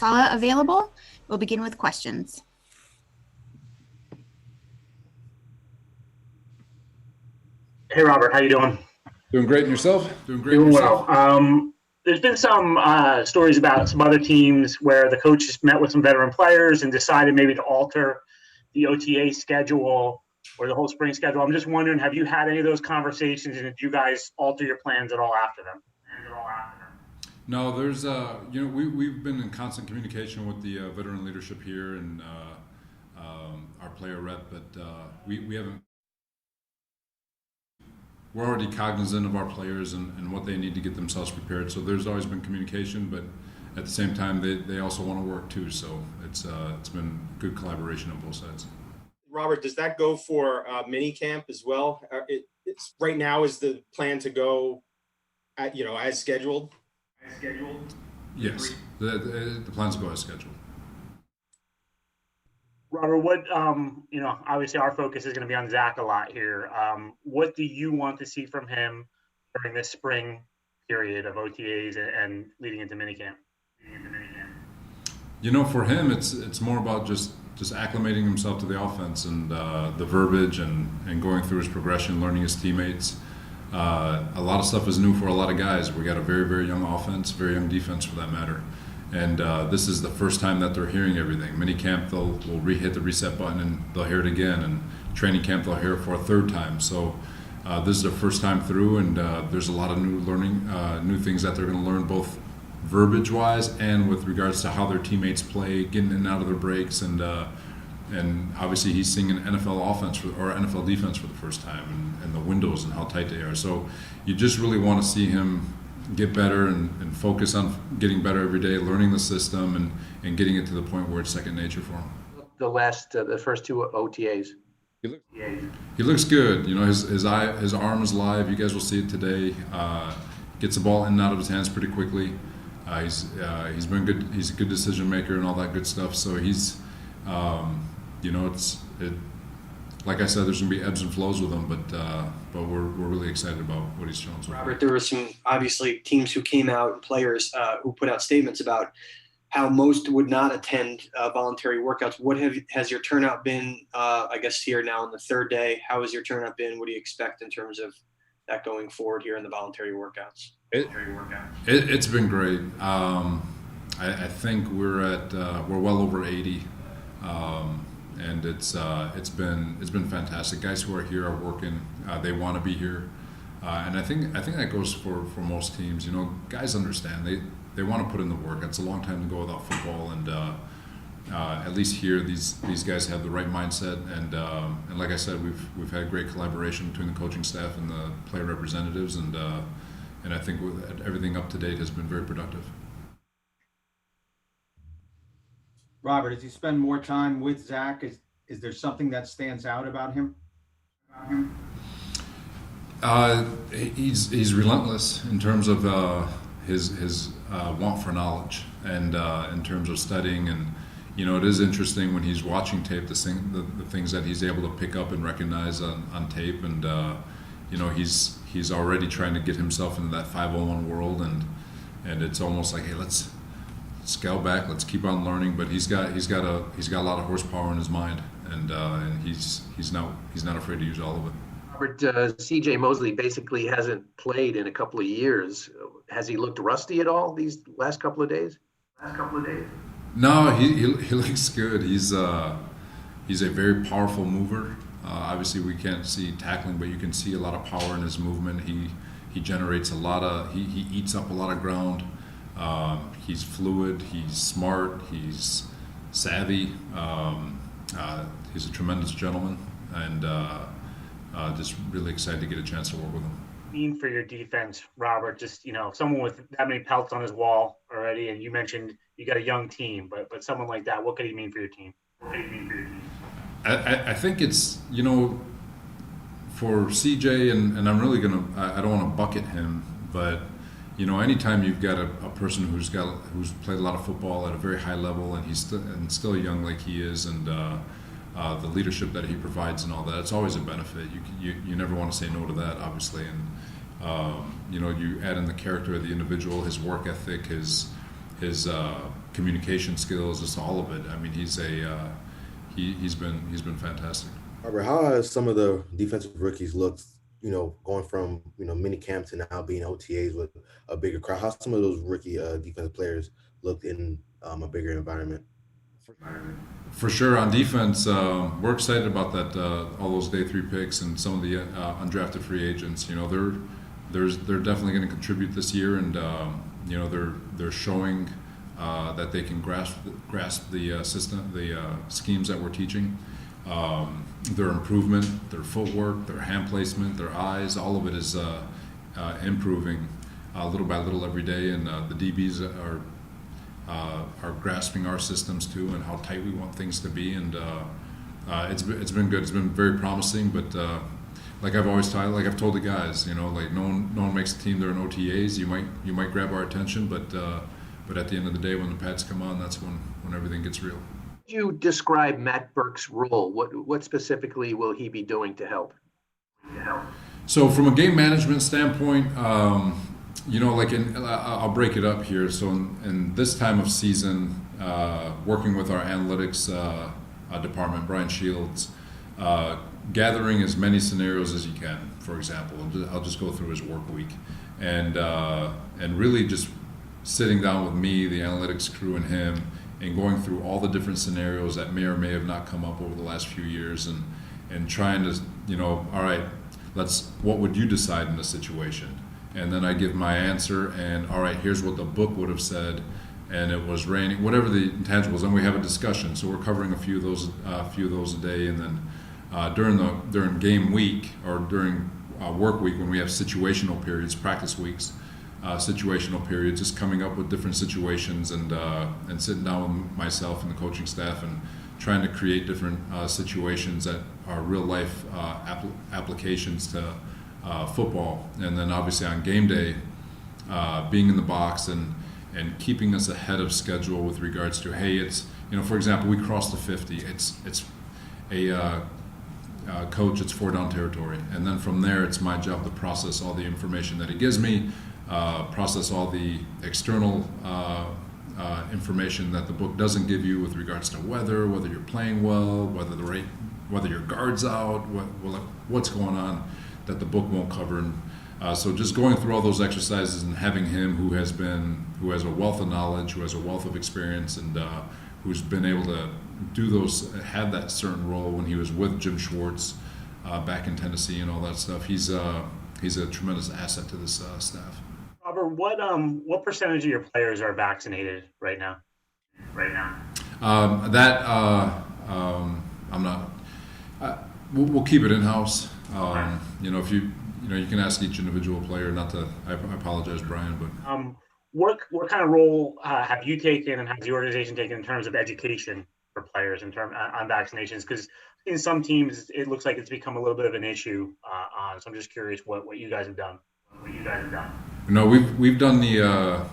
Saleh available. We'll begin with questions. Hey, Robert, how you doing? Doing great, and yourself? Doing well. There's been some stories about some other teams where the coaches met with some veteran players and decided maybe to alter the OTA schedule or the whole spring schedule. I'm just wondering, have you had any of those conversations, and did you guys alter your plans at all after them? No, there's we've been in constant communication with the veteran leadership here and our player rep, but we haven't. We're already cognizant of our players and what they need to get themselves prepared. So there's always been communication, but at the same time, they also want to work too. So it's been good collaboration on both sides. Robert, does that go for mini camp as well? It's right now is the plan to go as scheduled. Yes, the plans go as scheduled. Robert, what obviously our focus is going to be on Zach a lot here. What do you want to see from him during this spring period of OTAs and leading into minicamp? For him, it's more about just acclimating himself to the offense and the verbiage and going through his progression, learning his teammates. A lot of stuff is new for a lot of guys. We got a very, very young offense, very young defense for that matter. And this is the first time that they're hearing everything. Minicamp, they'll hit the reset button and they'll hear it again. And training camp, they'll hear it for a third time. So this is their first time through, and there's a lot of new learning, new things that they're going to learn, both verbiage-wise and with regards to how their teammates play, getting in and out of their breaks, and obviously he's seeing an NFL offense or NFL defense for the first time, and the windows and how tight they are. So you just really want to see him get better and focus on getting better every day, learning the system and getting it to the point where it's second nature for him. The first two OTAs. He looks good. His arm is live. You guys will see it today. Gets the ball in and out of his hands pretty quickly. He's been good. He's a good decision maker and all that good stuff. So he's, like I said, there's going to be ebbs and flows with him, but we're really excited about what he's shown so far. Robert, there were some obviously teams who came out and players who put out statements about how most would not attend voluntary workouts. What has your turnout been? I guess here now on the third day, how has your turnout been? What do you expect in terms of that going forward here in the voluntary workouts? It's been great. I think we're well over 80. And it's been fantastic. Guys who are here are working. They want to be here, and I think that goes for most teams. Guys understand. They want to put in the work. It's a long time to go without football, and at least here these guys have the right mindset. And like I said, we've had great collaboration between the coaching staff and the player representatives, and I think everything up to date has been very productive. Robert, as you spend more time with Zach, is there something that stands out about him? He's relentless in terms of his want for knowledge and in terms of studying. And it is interesting when he's watching tape, the things that he's able to pick up and recognize on tape. And he's already trying to get himself into that 501 world, and it's almost like, hey, let's scale back. Let's keep on learning. But he's got a lot of horsepower in his mind, and he's not afraid to use all of it. Robert, C.J. Mosley basically hasn't played in a couple of years. Has he looked rusty at all these last couple of days? No, he looks good. He's a very powerful mover. Obviously, we can't see tackling, but you can see a lot of power in his movement. He generates a lot of. He eats up a lot of ground. He's fluid, he's smart, he's savvy, he's a tremendous gentleman, and just really excited to get a chance to work with him. For your defense, Robert, just someone with that many pelts on his wall already, and you mentioned you got a young team, but someone like that, what could he mean for your team? I think it's for CJ, and I'm really I don't want to bucket him, but anytime you've got a person who's played a lot of football at a very high level, and he's still young like he is, and the leadership that he provides and all that, it's always a benefit. You never want to say no to that, obviously. And you add in the character of the individual, his work ethic, his communication skills, just all of it. I mean, he's been fantastic. Robert, how has some of the defensive rookies looked, going from, mini camp to now being OTAs with a bigger crowd? How some of those rookie defensive players looked in a bigger environment? For sure, on defense, we're excited about that. All those day 3 picks and some of the undrafted free agents. They're definitely going to contribute this year, and they're showing that they can grasp the system, the schemes that we're teaching. Their improvement, their footwork, their hand placement, their eyes, all of it is improving little by little every day, and the DBs are grasping our systems too and how tight we want things to be, and it's been good. It's been very promising, but like I've told the guys, no one makes the team. They're in OTAs. You might grab our attention, but at the end of the day, when the pads come on, that's when everything gets real. Could you describe Matt Burke's role? What specifically will he be doing to help? So from a game management standpoint, I'll break it up here. So in this time of season, working with our analytics department, Brian Shields, gathering as many scenarios as you can. For example, I'll just go through his work week, and really just sitting down with me, the analytics crew, and him, and going through all the different scenarios that may or may have not come up over the last few years, and trying to, all right, what would you decide in this situation? And then I give my answer, and all right, here's what the book would have said, and it was raining, whatever the intangibles, and we have a discussion. So we're covering a few of those a day, and then during game week or during work week, when we have situational periods, practice weeks, situational periods, just coming up with different situations, and sitting down with myself and the coaching staff and trying to create different situations that are real life applications to football. And then obviously on game day, being in the box and keeping us ahead of schedule with regards to, hey, it's, for example, we crossed the 50. It's a coach, it's 4 down territory, and then from there it's my job to process all the information that he gives me, process all the external information that the book doesn't give you with regards to whether you're playing well, whether your guard's out, what's going on that the book won't cover. And so just going through all those exercises and having him, who has a wealth of knowledge, who has a wealth of experience, and who's been able to had that certain role when he was with Jim Schwartz back in Tennessee and all that stuff. He's a tremendous asset to this staff. Robert, what percentage of your players are vaccinated right now? I'm not. We'll keep it in house. If you can ask each individual player. Not to. I apologize, Brian, but. What kind of role have you taken, and has the organization taken in terms of education for players on vaccinations? Because in some teams, it looks like it's become a little bit of an issue. So I'm just curious what you guys have done. We've done the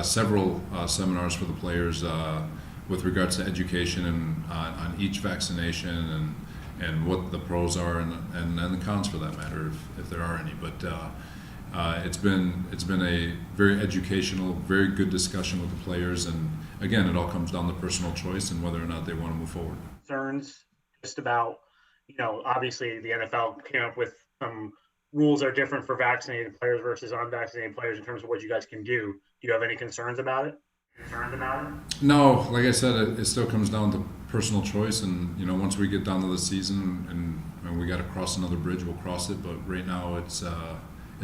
several seminars for the players with regards to education and on each vaccination and what the pros are and the cons for that matter, if there are any. But it's been a very educational, very good discussion with the players, and again, it all comes down to personal choice and whether or not they want to move forward. Concerns just about, obviously the NFL came up with some rules are different for vaccinated players versus unvaccinated players in terms of what you guys can do. Do you have any concerns about it? No, like I said, it still comes down to personal choice, and once we get down to the season and we got to cross another bridge, we'll cross it. But right now, it's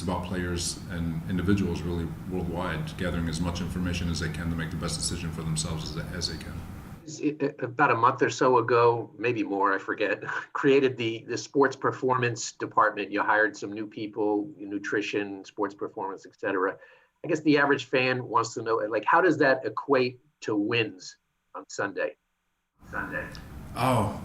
about players and individuals really worldwide gathering as much information as they can to make the best decision for themselves as they can. About a month or so ago, maybe more, I forget, created the sports performance department. You hired some new people, nutrition, sports performance, et cetera. I guess the average fan wants to know, how does that equate to wins on Sunday? Oh,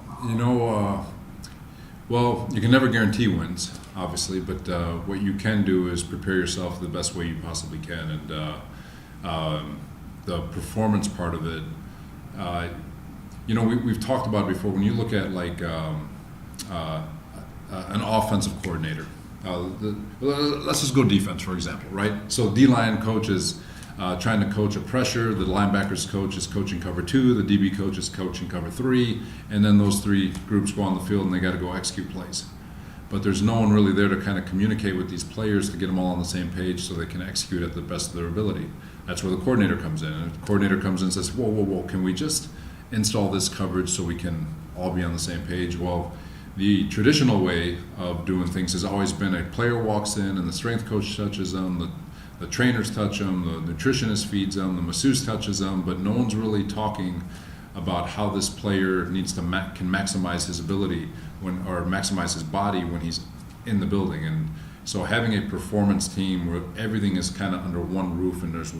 well, you can never guarantee wins, obviously, but what you can do is prepare yourself the best way you possibly can. And the performance part of it, we've talked about it before. When you look at an offensive coordinator, let's just go defense, for example, right? So D-line coaches, trying to coach a pressure. The linebackers coach is coaching cover 2, the DB coach is coaching cover 3, and then those 3 groups go on the field and they got to go execute plays. But there's no one really there to kind of communicate with these players to get them all on the same page so they can execute at the best of their ability. That's where the coordinator comes in. And the coordinator comes in and says, whoa, can we just install this coverage so we can all be on the same page? Well, the traditional way of doing things has always been a player walks in and the strength coach touches them, the trainers touch them, the nutritionist feeds them, the masseuse touches them, but no one's really talking about how this player needs to can maximize his ability or maximize his body when he's in the building. And so having a performance team where everything is kind of under one roof and there's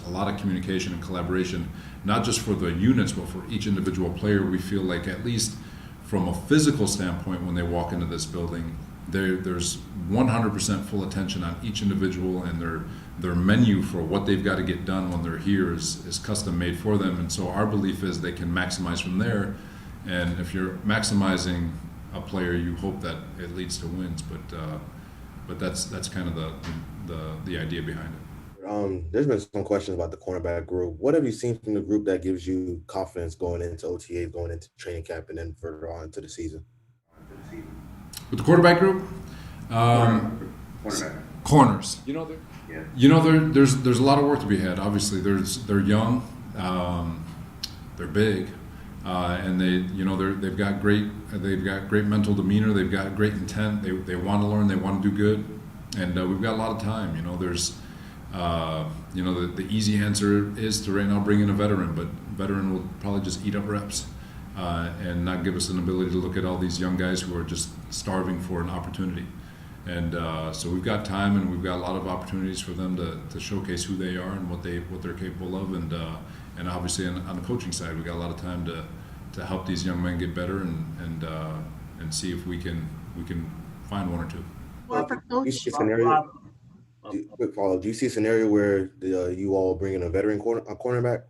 a lot of communication and collaboration, not just for the units but for each individual player, we feel like at least from a physical standpoint when they walk into this building, there's 100% full attention on each individual, and their menu for what they've got to get done when they're here is custom made for them. And so our belief is they can maximize from there. And if you're maximizing a player, you hope that it leads to wins. But that's kind of the idea behind it. There's been some questions about the cornerback group. What have you seen from the group that gives you confidence going into OTAs, going into training camp, and then further on into the season? With the quarterback group, corners. There's a lot of work to be had. Obviously, they're young, they're big, and they've got great mental demeanor. They've got great intent. They want to learn. They want to do good, and we've got a lot of time. There's the easy answer is to right now bring in a veteran, but veteran will probably just eat up reps. And not give us an ability to look at all these young guys who are just starving for an opportunity. And so we've got time, and we've got a lot of opportunities for them to showcase who they are and what they're capable of. And obviously on the coaching side, we've got a lot of time to help these young men get better and see if we can find one or two. Well, for Do you coach, see a scenario? Quick follow. Do you see a scenario where you all bring in a veteran cornerback?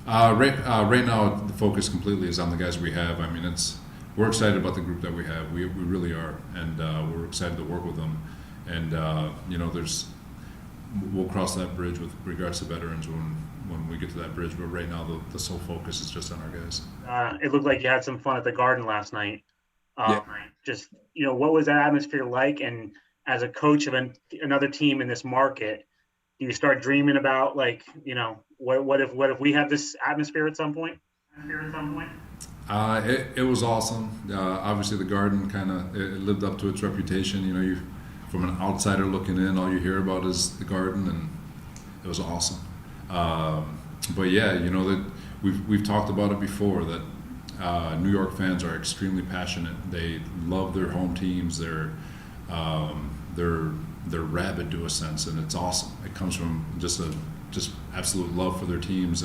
Right now, the focus completely is on the guys we have. I mean, we're excited about the group that we have. We really are, and we're excited to work with them. And we'll cross that bridge with regards to veterans when we get to that bridge. But right now, the sole focus is just on our guys. It looked like you had some fun at the Garden last night. Yeah. Just what was that atmosphere like? And as a coach of another team in this market, do you start dreaming about what if we have this atmosphere at some point? It was awesome. Obviously, the Garden it lived up to its reputation. You from an outsider looking in, all you hear about is the Garden, and it was awesome. But yeah, that we've talked about it before that New York fans are extremely passionate. They love their home teams. They're rabid to a sense, and it's awesome. It comes from just absolute love for their teams,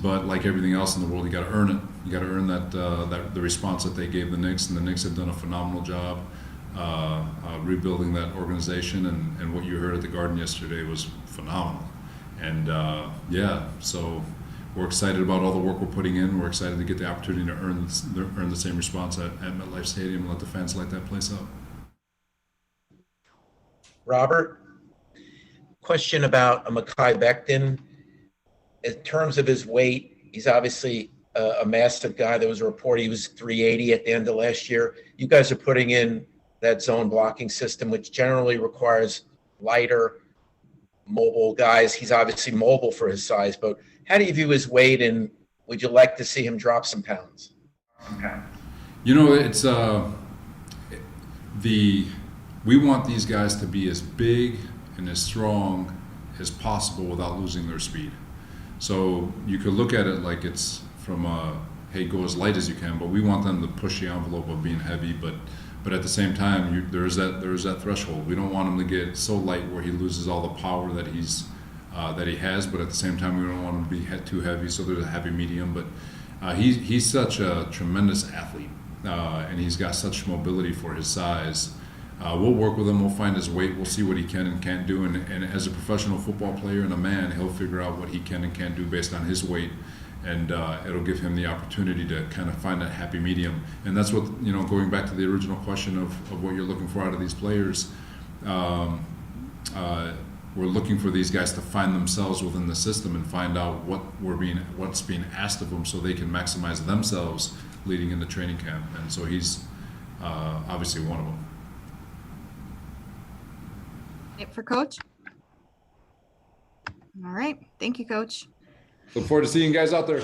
but like everything else in the world, you got to earn it. You got to earn that the response that they gave the Knicks, and the Knicks have done a phenomenal job rebuilding that organization. And what you heard at the Garden yesterday was phenomenal. And so we're excited about all the work we're putting in. We're excited to get the opportunity to earn the same response at MetLife Stadium and let the fans light that place up. Robert, question about Mekhi Becton. In terms of his weight, he's obviously a massive guy. There was a report he was 380 at the end of last year. You guys are putting in that zone blocking system, which generally requires lighter, mobile guys. He's obviously mobile for his size, but how do you view his weight, and would you like to see him drop some pounds? It's we want these guys to be as big and as strong as possible without losing their speed. So you could look at it like it's from hey, go as light as you can, but we want them to push the envelope of being heavy, but at the same time, there is that threshold. We don't want him to get so light where he loses all the power that he has, but at the same time, we don't want him to be too heavy, so there's a happy medium. But he's such a tremendous athlete, and he's got such mobility for his size. We'll work with him. We'll find his weight. We'll see what he can and can't do. And as a professional football player and a man, he'll figure out what he can and can't do based on his weight. And it'll give him the opportunity to kind of find that happy medium. And that's what, going back to the original question of what you're looking for out of these players, we're looking for these guys to find themselves within the system and find out what's being asked of them so they can maximize themselves leading into training camp. And so he's obviously one of them. It for Coach? All right. Thank you, Coach. Look forward to seeing you guys out there.